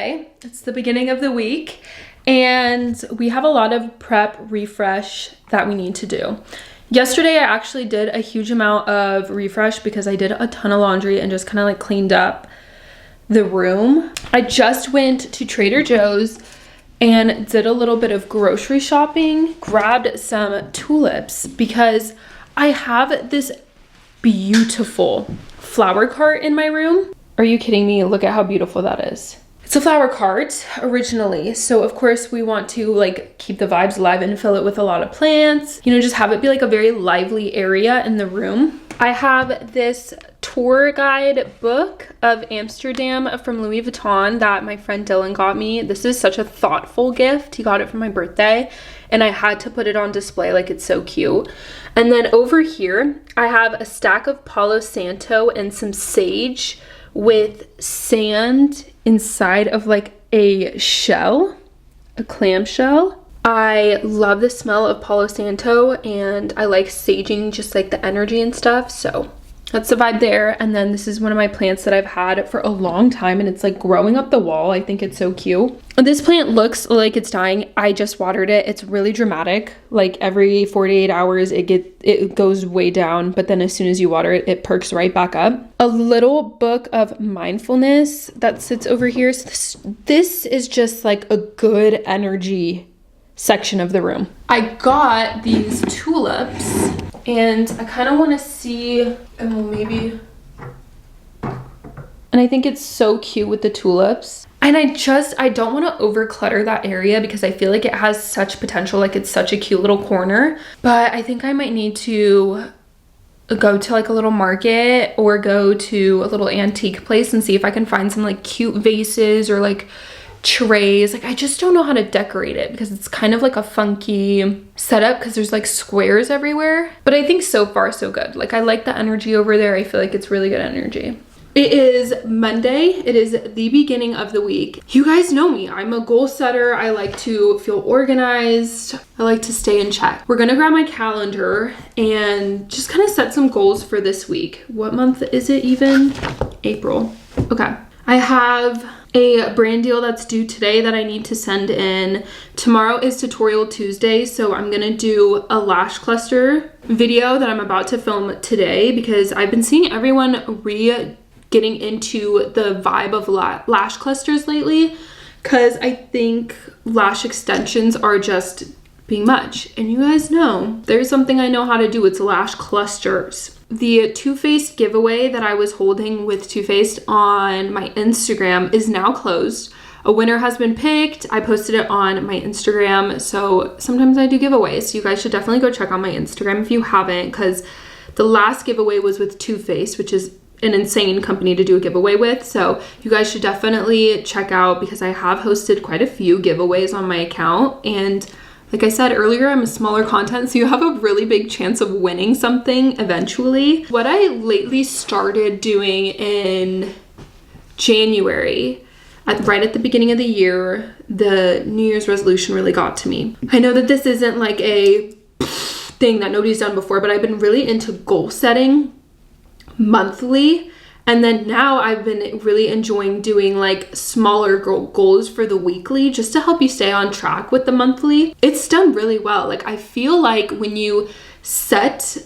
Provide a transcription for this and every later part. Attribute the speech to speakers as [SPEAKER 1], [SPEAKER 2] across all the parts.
[SPEAKER 1] Monday. It's the beginning of the week and we have a lot of prep refresh that we need to do. Yesterday, I actually did a huge amount of refresh because I did a ton of laundry and just kind of like cleaned up the room. I just went to Trader Joe's and did a little bit of grocery shopping, grabbed some tulips because I have this beautiful flower cart in my room. Are you kidding me? Look at how beautiful that is. It's a flower cart originally, so of course we want to like keep the vibes alive and fill it with a lot of plants, you know, just have it be like a very lively area in the room. I have this tour guide book of Amsterdam from Louis Vuitton that my friend Dylan got me. This is such a thoughtful gift. He got it for my birthday and I had to put it on display, like it's so cute. And then over here, I have a stack of Palo Santo and some sage with sand inside of like a shell, a clam shell. I love the smell of Palo Santo and I like saging just like the energy and stuff, so that's the vibe there. And then this is one of my plants that I've had for a long time and it's like growing up the wall. I think it's so cute. This plant looks like it's dying. I just watered it. It's really dramatic. Like every 48 hours it goes way down, but then as soon as you water it, it perks right back up. A little book of mindfulness that sits over here. So this is just like a good energy section of the room. I got these tulips and I kind of want to see, and well, maybe, and I think it's so cute with the tulips. And I don't want to over clutter that area because I feel like it has such potential, like it's such a cute little corner. But I think I might need to go to like a little market or go to a little antique place and see if I can find some like cute vases or like trays. Like I just don't know how to decorate it because it's kind of like a funky setup because there's like squares everywhere. But I think so far so good. Like I like the energy over there. I feel like it's really good energy. It is Monday. It is the beginning of the week. You guys know me. I'm a goal setter. I like to feel organized. I like to stay in check. We're gonna grab my calendar and just kind of set some goals for this week. What month is it even? April. Okay. I have a brand deal that's due today that I need to send in. Tomorrow is Tutorial Tuesday, so I'm gonna do a lash cluster video that I'm about to film today because I've been seeing everyone getting into the vibe of lash clusters lately because I think lash extensions are just being much. And you guys know, there's something I know how to do. It's lash clusters. The Too Faced giveaway that I was holding with Too Faced on my Instagram is now closed. A winner has been picked. I posted it on my Instagram. So sometimes I do giveaways. So you guys should definitely go check out my Instagram if you haven't, because the last giveaway was with Too Faced, which is an insane company to do a giveaway with. So you guys should definitely check out because I have hosted quite a few giveaways on my account. And like I said earlier, I'm a smaller content, so you have a really big chance of winning something eventually. What I lately started doing in January, right at the beginning of the year, the New Year's resolution really got to me. I know that this isn't like a thing that nobody's done before, but I've been really into goal setting monthly. And then now I've been really enjoying doing like smaller goals for the weekly just to help you stay on track with the monthly. It's done really well. Like I feel like when you set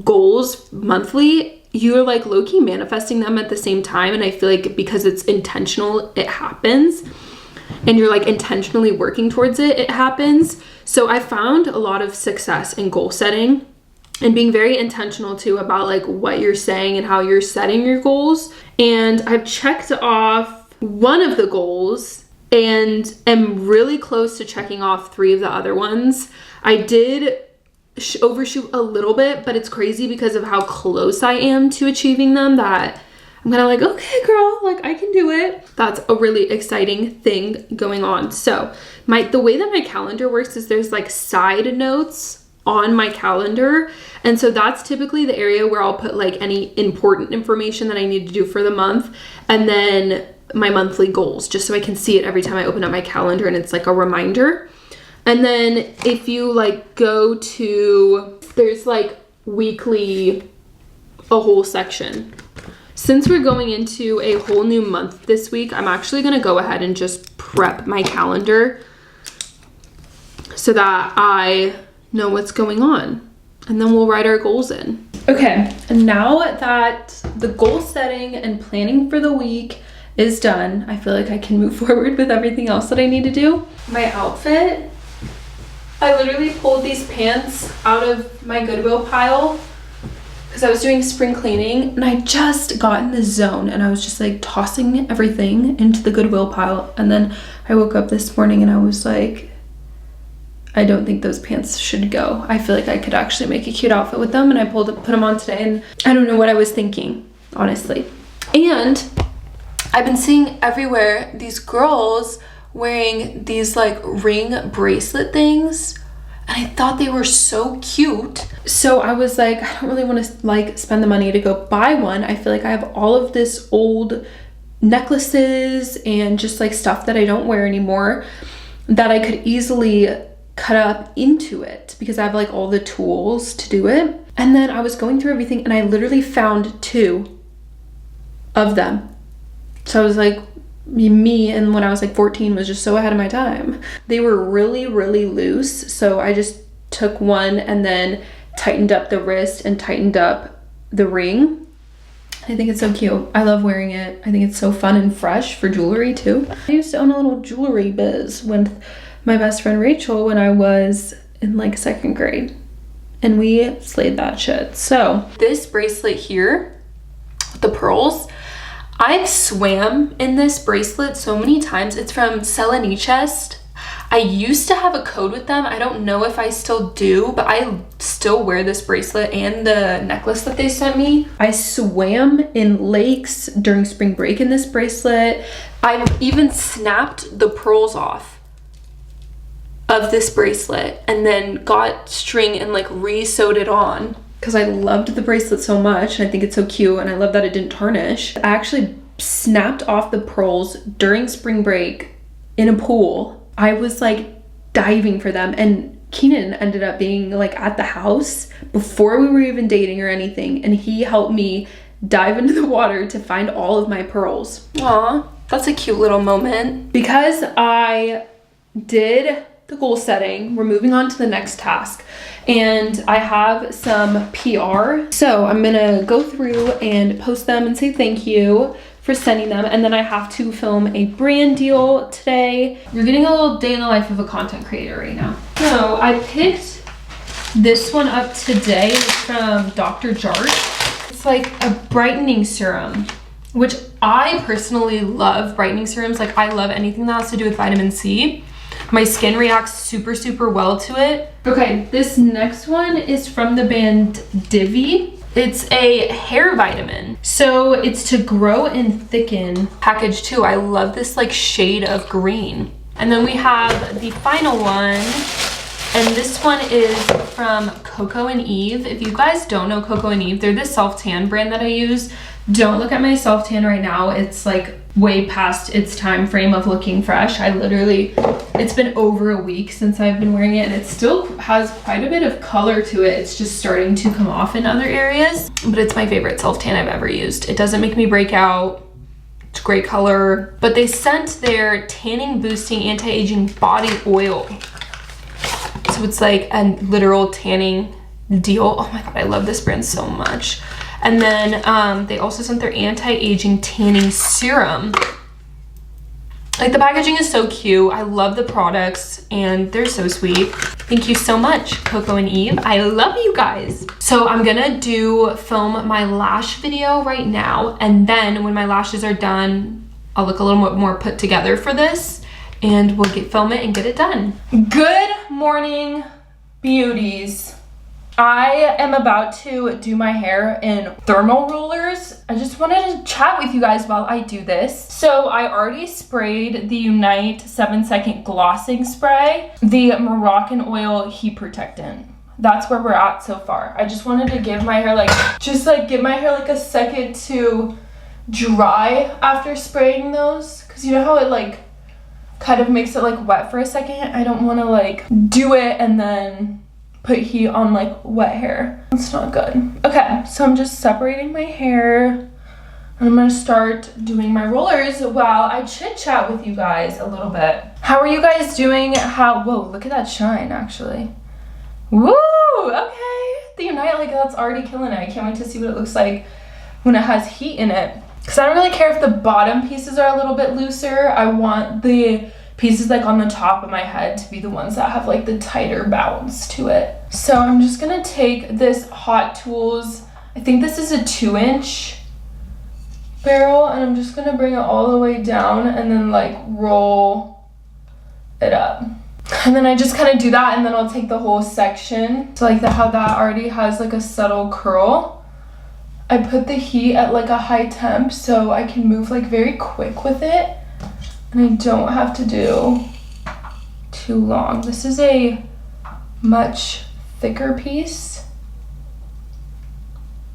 [SPEAKER 1] goals monthly, you're like low-key manifesting them at the same time. And I feel like because it's intentional, it happens. And you're like intentionally working towards it, it happens. So I found a lot of success in goal setting and being very intentional too about like what you're saying and how you're setting your goals. And I've checked off one of the goals and am really close to checking off 3 of the other ones. I did overshoot a little bit, but it's crazy because of how close I am to achieving them that I'm kind of like, okay, girl, like I can do it. That's a really exciting thing going on. So the way that my calendar works is there's like side notes on my calendar. And so that's typically the area where I'll put like any important information that I need to do for the month. And then my monthly goals, just so I can see it every time I open up my calendar and it's like a reminder. And then if you like go to, there's like weekly, a whole section. Since we're going into a whole new month this week, I'm actually gonna go ahead and just prep my calendar so that I know what's going on, and then we'll write our goals in. Okay, and now that the goal setting and planning for the week is done, I feel like I can move forward with everything else that I need to do. My outfit, I literally pulled these pants out of my Goodwill pile because I was doing spring cleaning, and I just got in the zone and I was just like tossing everything into the Goodwill pile, and then I woke up this morning and I was like, I don't think those pants should go. I feel like I could actually make a cute outfit with them, and I put them on today, and I don't know what I was thinking, honestly. And I've been seeing everywhere these girls wearing these like ring bracelet things, and I thought they were so cute. So I was like, I don't really want to like spend the money to go buy one. I feel like I have all of this old necklaces and just like stuff that I don't wear anymore that I could easily cut up into it because I have like all the tools to do it. And then I was going through everything and I literally found 2 of them. So I was like, me, and when I was like 14 was just so ahead of my time. They were really, really loose, so I just took one and then tightened up the wrist and tightened up the ring. I think it's so cute. I love wearing it. I think it's so fun and fresh for jewelry too. I used to own a little jewelry biz with my best friend Rachel when I was in like 2nd grade, and we slayed that shit. So this bracelet here with the pearls, I've swam in this bracelet so many times. It's from SELENICHAST. I used to have a code with them. I don't know if I still do, but I still wear this bracelet and the necklace that they sent me. I swam in lakes during spring break in this bracelet. I've even snapped the pearls off of this bracelet and then got string and like re-sewed it on because I loved the bracelet so much, and I think it's so cute, and I love that it didn't tarnish. I actually snapped off the pearls during spring break in a pool. I was like diving for them, and Keenan ended up being like at the house before we were even dating or anything, and he helped me dive into the water to find all of my pearls. Aw, that's a cute little moment. Because I did the goal setting, we're moving on to the next task, and I have some PR. So I'm gonna go through and post them and say thank you for sending them, and then I have to film a brand deal today. You're getting a little day in the life of a content creator right now. So I picked this one up today. It's from Dr. Jart. It's like a brightening serum, which I personally love brightening serums. Like I love anything that has to do with vitamin C. My skin reacts super, super well to it. Okay, this next one is from the brand JAVY. It's a hair vitamin. So it's to grow and thicken package 2. I love this like shade of green. And then we have the final one, and this one is from Coco and Eve. If you guys don't know Coco and Eve, they're this self-tan brand that I use. Don't look at my self-tan right now. It's like way past its time frame of looking fresh. It's been over a week since I've been wearing it, and it still has quite a bit of color to it. It's just starting to come off in other areas, but it's my favorite self-tan I've ever used. It doesn't make me break out. It's great color. But they sent their tanning boosting anti-aging body oil. So it's like a literal tanning deal. Oh my God, I love this brand so much. And then they also sent their anti-aging tanning serum. Like the packaging is so cute. I love the products and they're so sweet. Thank you so much, Coco and Eve. I love you guys. So I'm gonna film my lash video right now, and then when my lashes are done, I'll look a little bit more put together for this, and we'll film it and get it done. Good morning, beauties. I am about to do my hair in thermal rollers. I just wanted to chat with you guys while I do this. So I already sprayed the Unite 7-second glossing spray, the Moroccan oil heat protectant. That's where we're at so far. I just wanted to give my hair give my hair like a second to dry after spraying those, because you know how it like kind of makes it like wet for a second. I don't want to like do it and then put heat on like wet hair. It's not good. Okay, so I'm just separating my hair. I'm gonna start doing my rollers while I chit chat with you guys a little bit. How are you guys doing? Whoa, look at that shine actually. Woo, okay. The Unite, like that's already killing it. I can't wait to see what it looks like when it has heat in it. Cause I don't really care if the bottom pieces are a little bit looser. I want the pieces like on the top of my head to be the ones that have like the tighter bounce to it. So I'm just gonna take this Hot Tools, I think this is a 2-inch barrel, and I'm just gonna bring it all the way down and then like roll it up. And then I just kind of do that, and then I'll take the whole section. So like how that already has like a subtle curl. I put the heat at like a high temp so I can move like very quick with it. And I don't have to do too long. This is a much thicker piece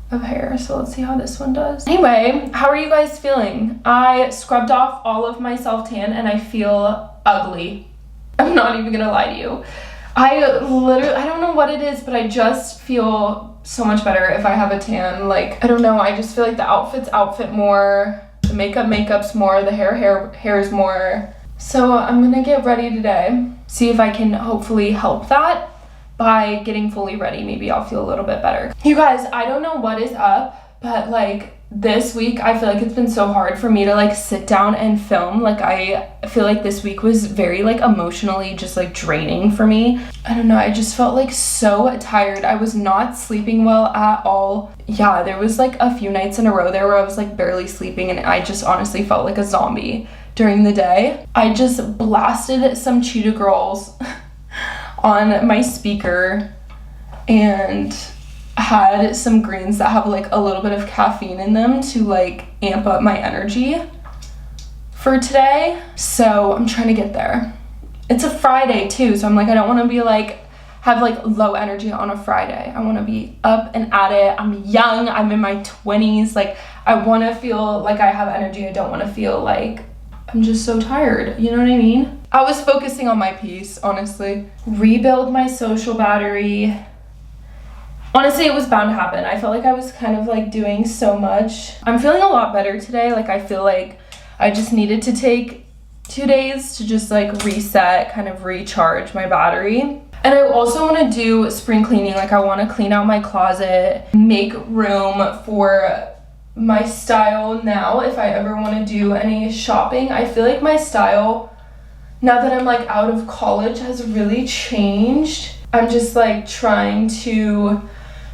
[SPEAKER 1] of hair, so let's see how this one does. Anyway, how are you guys feeling? I scrubbed off all of my self-tan and I feel ugly. I'm not even gonna lie to you. I don't know what it is, but I just feel so much better if I have a tan. Like, I don't know, I just feel like the outfits outfit more, the makeup's more, the hair's more. So I'm gonna get ready today, see if I can hopefully help that by getting fully ready. Maybe I'll feel a little bit better. You guys, I don't know what is up, but like this week I feel like it's been so hard for me to like sit down and film. Like I feel like this week was very like emotionally just like draining for me. I don't know, I just felt like so tired. I was not sleeping well at all. Yeah, there was like a few nights in a row there where I was like barely sleeping, and I just honestly felt like a zombie during the day. I just blasted some Cheetah Girls on my speaker and had some greens that have like a little bit of caffeine in them to like amp up my energy for today. So I'm trying to get there. It's a Friday too, so I'm like, I don't want to be like have like low energy on a Friday. I want to be up and at it. I'm young, I'm in my 20s. Like I want to feel like I have energy. I don't want to feel like I'm just so tired, you know what I mean? I was focusing on my piece, honestly. Rebuild my social battery. Honestly, it was bound to happen. I felt like I was kind of like doing so much. I'm feeling a lot better today. Like I feel like I just needed to take 2 days to just like reset, kind of recharge my battery. And I also want to do spring cleaning. Like I want to clean out my closet, make room for my style now if I ever want to do any shopping. I feel like my style, now that I'm like out of college, has really changed. I'm just like trying to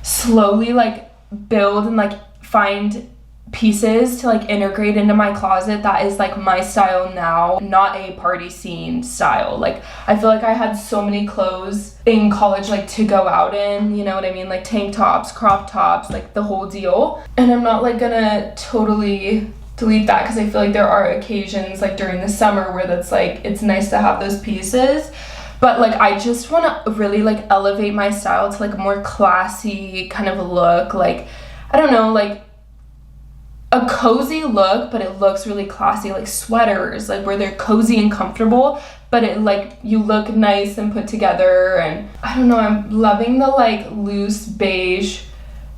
[SPEAKER 1] slowly like build and like find pieces to like integrate into my closet that is like my style now, not a party scene style. Like I feel like I had so many clothes in college like to go out in, you know what I mean, like tank tops, crop tops, like the whole deal. And I'm not like gonna totally delete that because I feel like there are occasions like during the summer where that's like it's nice to have those pieces. But like I just want to really like elevate my style to like a more classy kind of look. Like I don't know, like a cozy look, but it looks really classy, like sweaters, like where they're cozy and comfortable, but it like you look nice and put together. And I don't know, I'm loving the like loose beige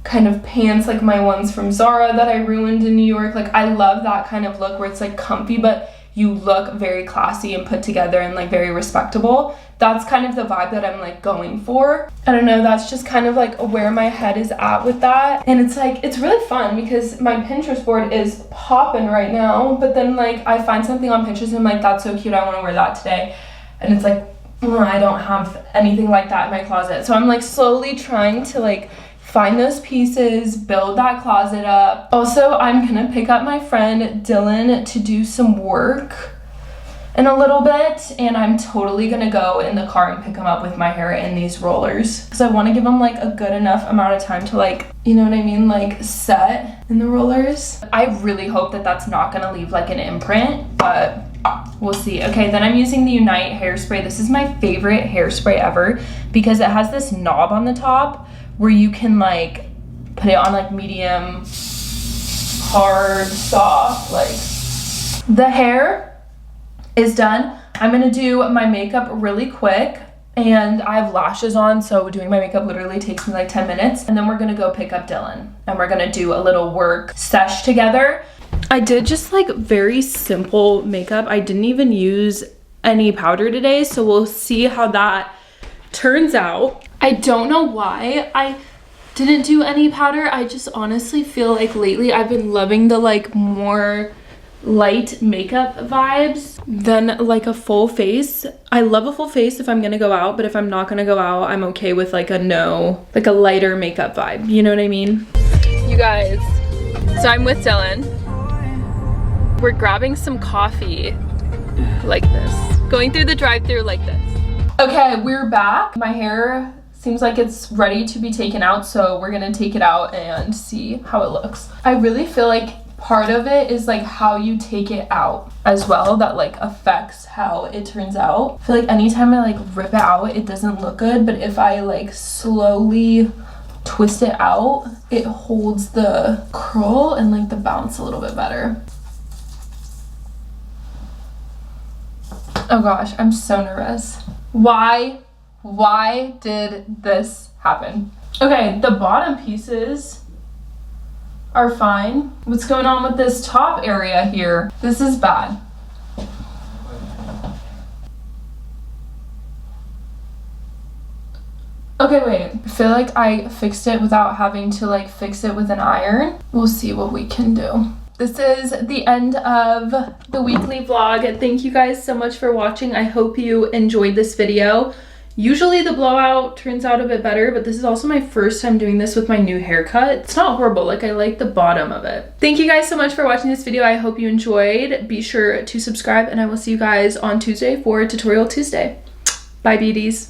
[SPEAKER 1] kind of pants, like my ones from Zara that I ruined in New York. Like I love that kind of look where it's like comfy, but you look very classy and put together and like very respectable. That's kind of the vibe that I'm like going for. I don't know, that's just kind of like where my head is at with that. And it's like, it's really fun because my Pinterest board is popping right now, but then like I find something on Pinterest and I'm like, that's so cute, I want to wear that today. And it's like, I don't have anything like that in my closet. So I'm like slowly trying to like find those pieces, build that closet up. Also, I'm gonna pick up my friend Dylan to do some work in a little bit, and I'm totally gonna go in the car and pick him up with my hair in these rollers because I want to give him like a good enough amount of time to like, you know what I mean, like set in the rollers. I really hope that that's not gonna leave like an imprint, but we'll see. Okay, then I'm using the Unite hairspray. This is my favorite hairspray ever because it has this knob on the top where you can like put it on like medium, hard, soft. Like the hair is done. I'm gonna do my makeup really quick, and I have lashes on, so doing my makeup literally takes me like 10 minutes. And then we're gonna go pick up Dylan and we're gonna do a little work sesh together. I did just like very simple makeup. I didn't even use any powder today, so we'll see how that turns out. I don't know why I didn't do any powder. I just honestly feel like lately I've been loving the like more light makeup vibes than like a full face. I love a full face if I'm gonna go out, but if I'm not gonna go out, I'm okay with like a like a lighter makeup vibe. You know what I mean? You guys, so I'm with Dylan. We're grabbing some coffee like this. Going through the drive-thru like this. Okay, we're back. My hair seems like it's ready to be taken out, so we're gonna take it out and see how it looks. I really feel like part of it is like how you take it out as well, that like affects how it turns out. I feel like anytime I like rip it out, it doesn't look good, but if I like slowly twist it out, it holds the curl and like the bounce a little bit better. Oh gosh, I'm so nervous. Why did this happen? Okay, the bottom pieces are fine. What's going on with this top area here? This is bad. Okay, wait. I feel like I fixed it without having to like fix it with an iron. We'll see what we can do. This is the end of the weekly vlog. Thank you guys so much for watching. I hope you enjoyed this video. Usually the blowout turns out a bit better, but this is also my first time doing this with my new haircut. It's not horrible, like I like the bottom of it. Thank you guys so much for watching this video. I hope you enjoyed. Be sure to subscribe and I will see you guys on Tuesday for Tutorial Tuesday. Bye beauties.